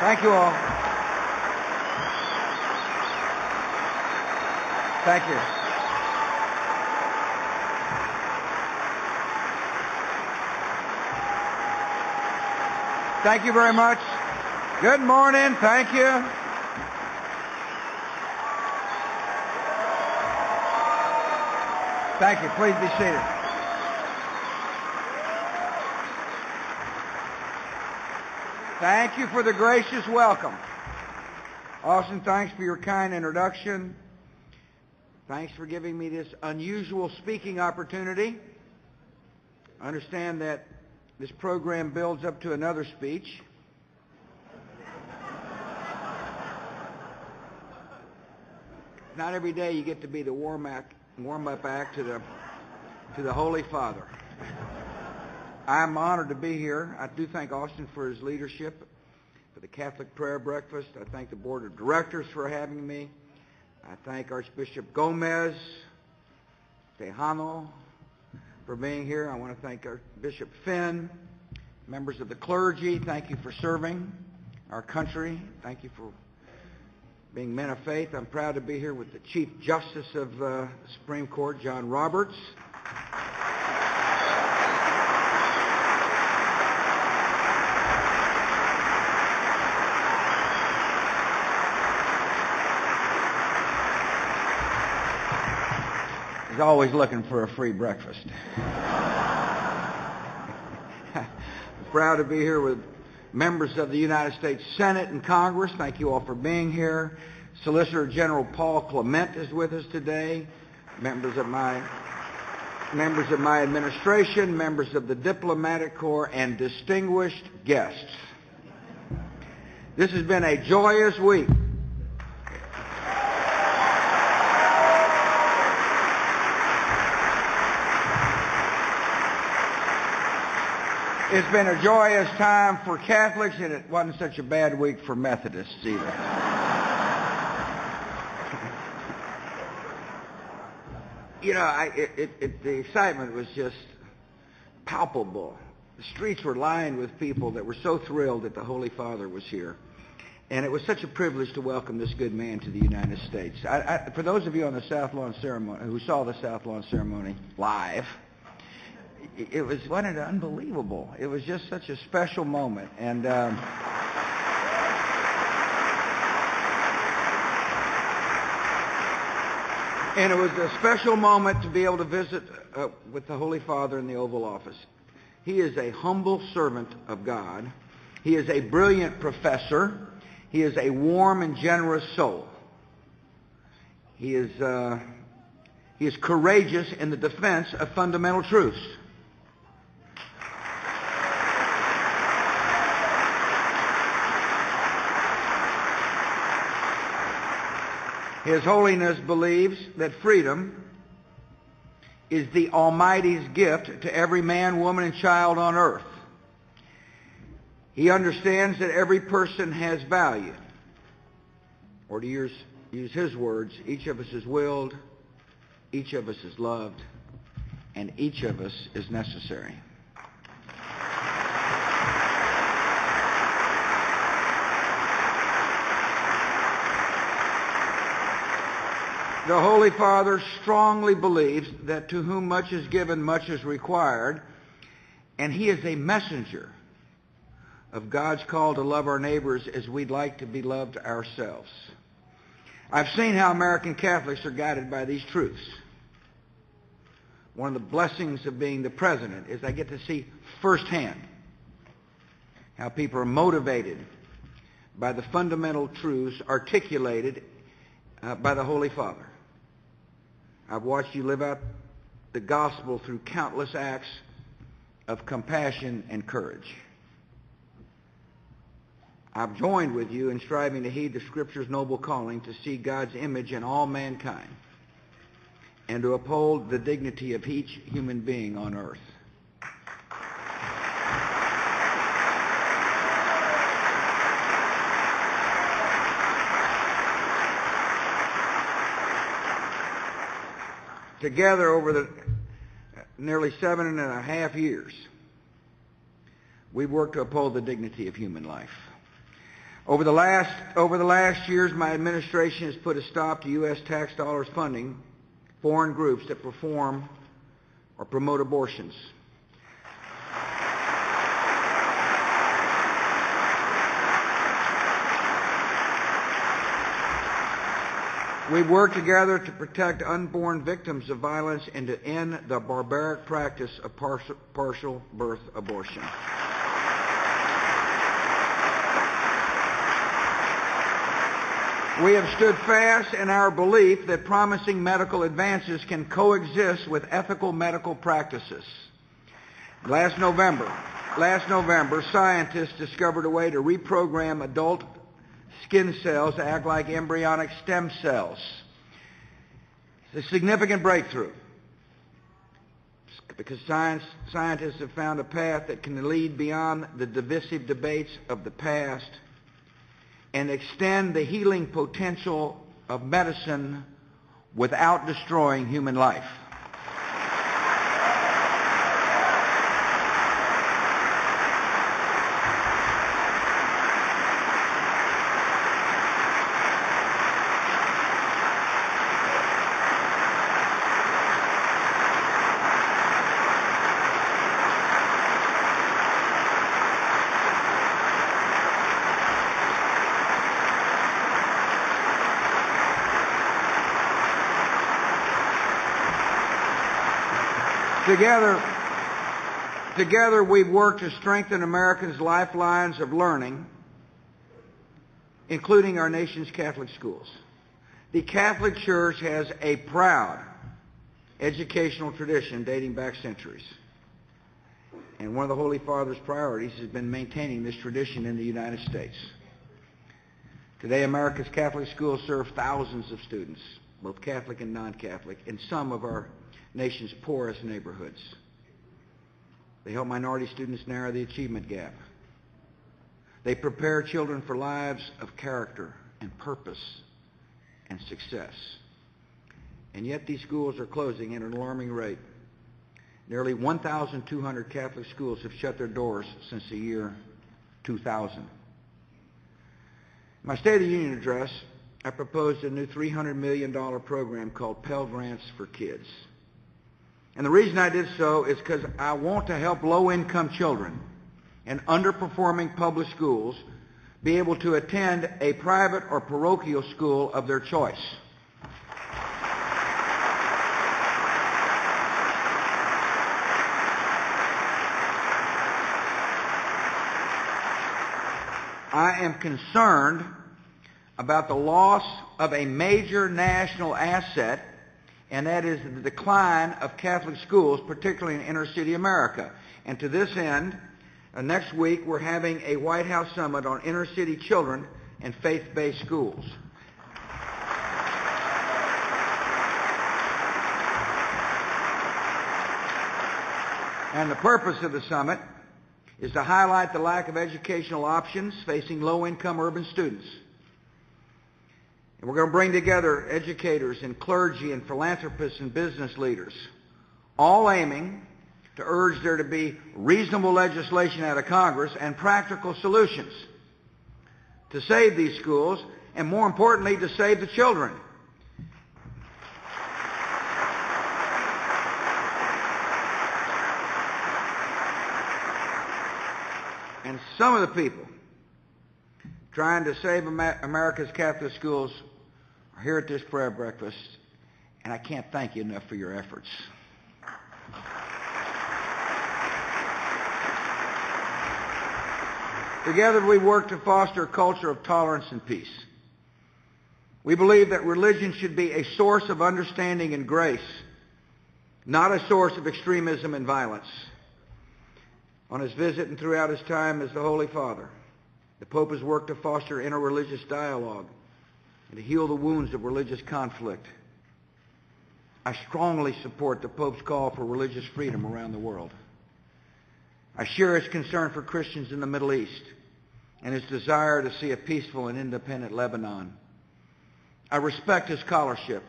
Thank you all. Thank you. Thank you very much. Good morning. Thank you. Thank you. Please be seated. Thank you for the gracious welcome. Austin, thanks for your kind introduction. Thanks for giving me this unusual speaking opportunity. I understand that this program builds up to another speech. Not every day you get to be the warm-up act to the Holy Father. I'm honored to be here. I do thank Austin for his leadership, for the Catholic Prayer Breakfast. I thank the Board of Directors for having me. I thank Archbishop Gomez Tejano for being here. I want to thank Archbishop Finn, members of the clergy. Thank you for serving our country. Thank you for being men of faith. I'm proud to be here with the Chief Justice of the Supreme Court, John Roberts. He's always looking for a free breakfast. I'm proud to be here with members of the United States Senate and Congress. Thank you all for being here. Solicitor General Paul Clement is with us today. Members of my administration, members of the Diplomatic Corps, and distinguished guests. This has been a joyous week. It's been a joyous time for Catholics, and it wasn't such a bad week for Methodists either. You know, the excitement was just palpable. The streets were lined with people that were so thrilled that the Holy Father was here. And it was such a privilege to welcome this good man to the United States. For those of you on the South Lawn ceremony, who saw the South Lawn ceremony live, wasn't it unbelievable? It was just such a special moment. And it was a special moment to be able to visit with the Holy Father in the Oval Office. He is a humble servant of God. He is a brilliant professor. He is a warm and generous soul. He is courageous in the defense of fundamental truths. His Holiness believes that freedom is the Almighty's gift to every man, woman, and child on earth. He understands that every person has value. Or to use his words, each of us is willed, each of us is loved, and each of us is necessary. The Holy Father strongly believes that to whom much is given, much is required, and he is a messenger of God's call to love our neighbors as we'd like to be loved ourselves. I've seen how American Catholics are guided by these truths. One of the blessings of being the president is I get to see firsthand how people are motivated by the fundamental truths articulated by the Holy Father. I've watched you live out the gospel through countless acts of compassion and courage. I've joined with you in striving to heed the Scripture's noble calling to see God's image in all mankind and to uphold the dignity of each human being on earth. Together over the nearly 7.5 years, we've worked to uphold the dignity of human life. Over the last years, my administration has put a stop to U.S. tax dollars funding foreign groups that perform or promote abortions. We've worked together to protect unborn victims of violence and to end the barbaric practice of partial birth abortion. We have stood fast in our belief that promising medical advances can coexist with ethical medical practices. Last November, scientists discovered a way to reprogram adult skin cells to act like embryonic stem cells. It's a significant breakthrough because scientists have found a path that can lead beyond the divisive debates of the past and extend the healing potential of medicine without destroying human life. Together we've worked to strengthen Americans' lifelines of learning, including our nation's Catholic schools. The Catholic Church has a proud educational tradition dating back centuries. And one of the Holy Father's priorities has been maintaining this tradition in the United States. Today, America's Catholic schools serve thousands of students, both Catholic and non-Catholic, in some of our nation's poorest neighborhoods. They help minority students narrow the achievement gap. They prepare children for lives of character and purpose and success. And yet these schools are closing at an alarming rate. Nearly 1,200 Catholic schools have shut their doors since the year 2000. In my State of the Union address, I proposed a new $300 million program called Pell Grants for Kids. And the reason I did so is because I want to help low-income children in underperforming public schools be able to attend a private or parochial school of their choice. I am concerned about the loss of a major national asset, and that is the decline of Catholic schools, particularly in inner-city America. And to this end, next week we're having a White House summit on inner-city children and faith-based schools. And the purpose of the summit is to highlight the lack of educational options facing low-income urban students. And we're going to bring together educators and clergy and philanthropists and business leaders, all aiming to urge there to be reasonable legislation out of Congress and practical solutions to save these schools and, more importantly, to save the children. And some of the people trying to save America's Catholic schools are here at this prayer breakfast, and I can't thank you enough for your efforts. Together we work to foster a culture of tolerance and peace. We believe that religion should be a source of understanding and grace, not a source of extremism and violence. On his visit and throughout his time as the Holy Father, the Pope has worked to foster interreligious dialogue and to heal the wounds of religious conflict. I strongly support the Pope's call for religious freedom around the world. I share his concern for Christians in the Middle East and his desire to see a peaceful and independent Lebanon. I respect his scholarship,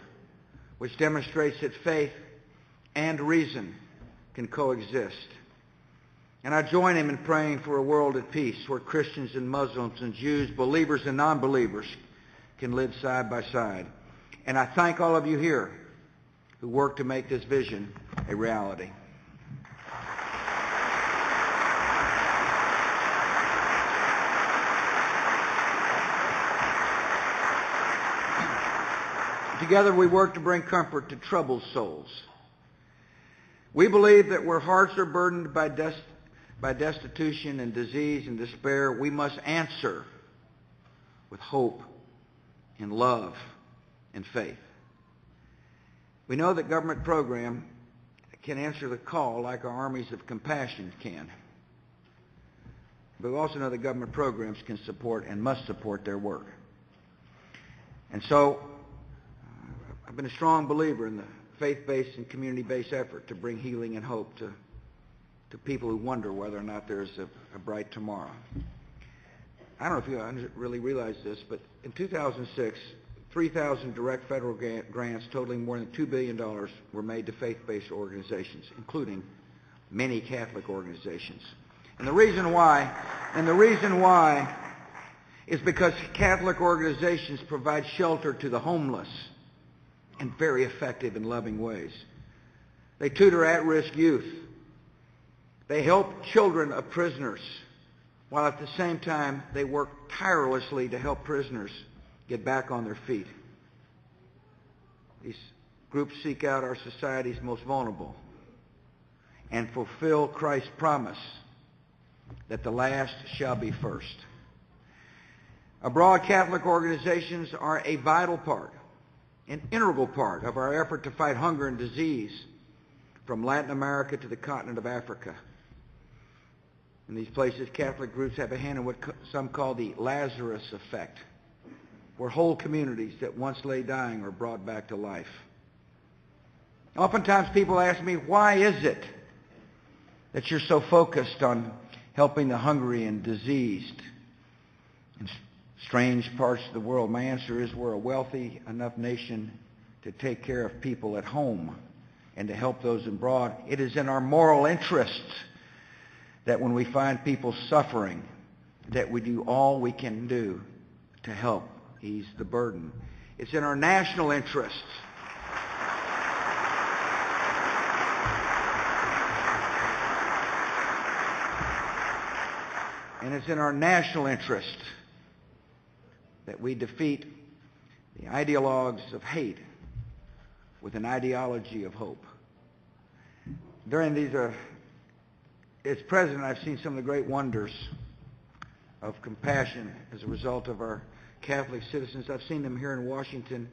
which demonstrates that faith and reason can coexist. And I join him in praying for a world at peace where Christians and Muslims and Jews, believers and non-believers can live side by side. And I thank all of you here who work to make this vision a reality. Together we work to bring comfort to troubled souls. We believe that where hearts are burdened by destitution and disease and despair, we must answer with hope and love and faith. We know that government program can answer the call like our armies of compassion can. But we also know that government programs can support and must support their work. And so I've been a strong believer in the faith-based and community-based effort to bring healing and hope to people who wonder whether or not there's a bright tomorrow. I don't know if you really realize this, but in 2006, 3,000 direct federal grants totaling more than $2 billion were made to faith-based organizations, including many Catholic organizations. And the reason why is because Catholic organizations provide shelter to the homeless in very effective and loving ways. They tutor at-risk youth. They help children of prisoners, while at the same time they work tirelessly to help prisoners get back on their feet. These groups seek out our society's most vulnerable and fulfill Christ's promise that the last shall be first. Abroad, Catholic organizations are a vital part, an integral part of our effort to fight hunger and disease from Latin America to the continent of Africa. In these places, Catholic groups have a hand in what some call the Lazarus effect, where whole communities that once lay dying are brought back to life. Oftentimes people ask me, why is it that you're so focused on helping the hungry and diseased in strange parts of the world? My answer is we're a wealthy enough nation to take care of people at home and to help those abroad. It is in our moral interests that when we find people suffering, that we do all we can do to help ease the burden. It's in our national interests and it's in our national interest that we defeat the ideologues of hate with an ideology of hope. During these as president, I've seen some of the great wonders of compassion as a result of our Catholic citizens. I've seen them here in Washington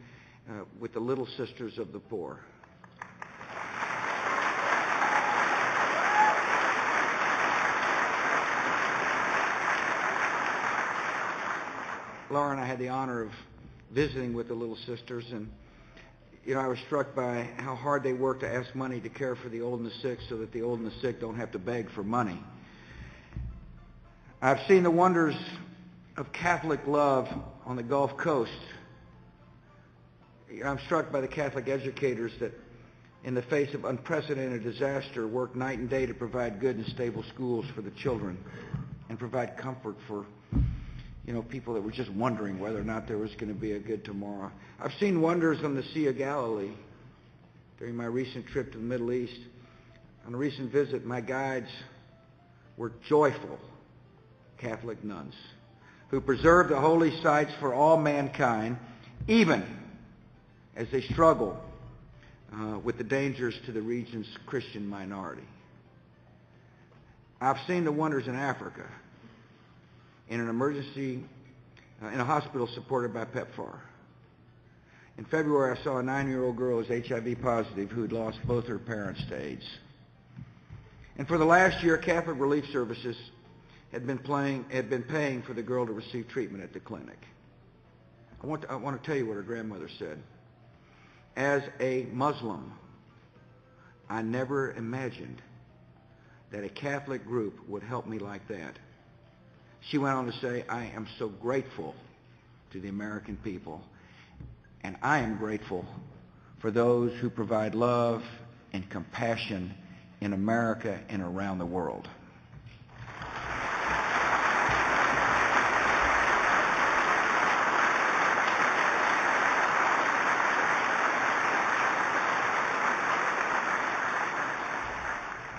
with the Little Sisters of the Poor. Laura and I had the honor of visiting with the Little Sisters, and I was struck by how hard they work to ask money to care for the old and the sick so that the old and the sick don't have to beg for money. I've seen the wonders of Catholic love on the Gulf Coast. I'm struck by the Catholic educators that, in the face of unprecedented disaster, work night and day to provide good and stable schools for the children and provide comfort for people that were just wondering whether or not there was going to be a good tomorrow. I've seen wonders on the Sea of Galilee during my recent trip to the Middle East. On a recent visit, my guides were joyful Catholic nuns who preserved the holy sites for all mankind, even as they struggle with the dangers to the region's Christian minority. I've seen the wonders in Africa, in an emergency, in a hospital supported by PEPFAR. In February, I saw a 9-year-old girl who was HIV positive who had lost both her parents to AIDS. And for the last year, Catholic Relief Services had been paying for the girl to receive treatment at the clinic. I want to tell you what her grandmother said. As a Muslim, I never imagined that a Catholic group would help me like that. She went on to say, I am so grateful to the American people, and I am grateful for those who provide love and compassion in America and around the world.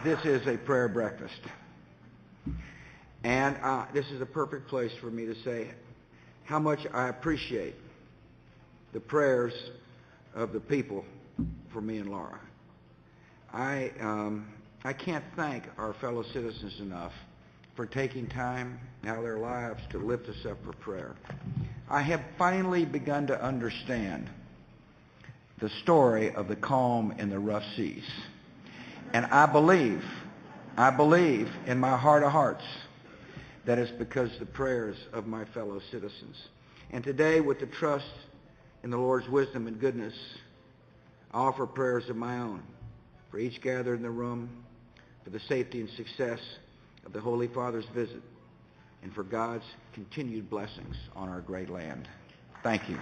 this is a prayer breakfast. And this is a perfect place for me to say how much I appreciate the prayers of the people for me and Laura. I can't thank our fellow citizens enough for taking time out of their lives to lift us up for prayer. I have finally begun to understand the story of the calm in the rough seas. And I believe in my heart of hearts that it's because of the prayers of my fellow citizens. And today, with the trust in the Lord's wisdom and goodness, I offer prayers of my own for each gathered in the room, for the safety and success of the Holy Father's visit, and for God's continued blessings on our great land. Thank you.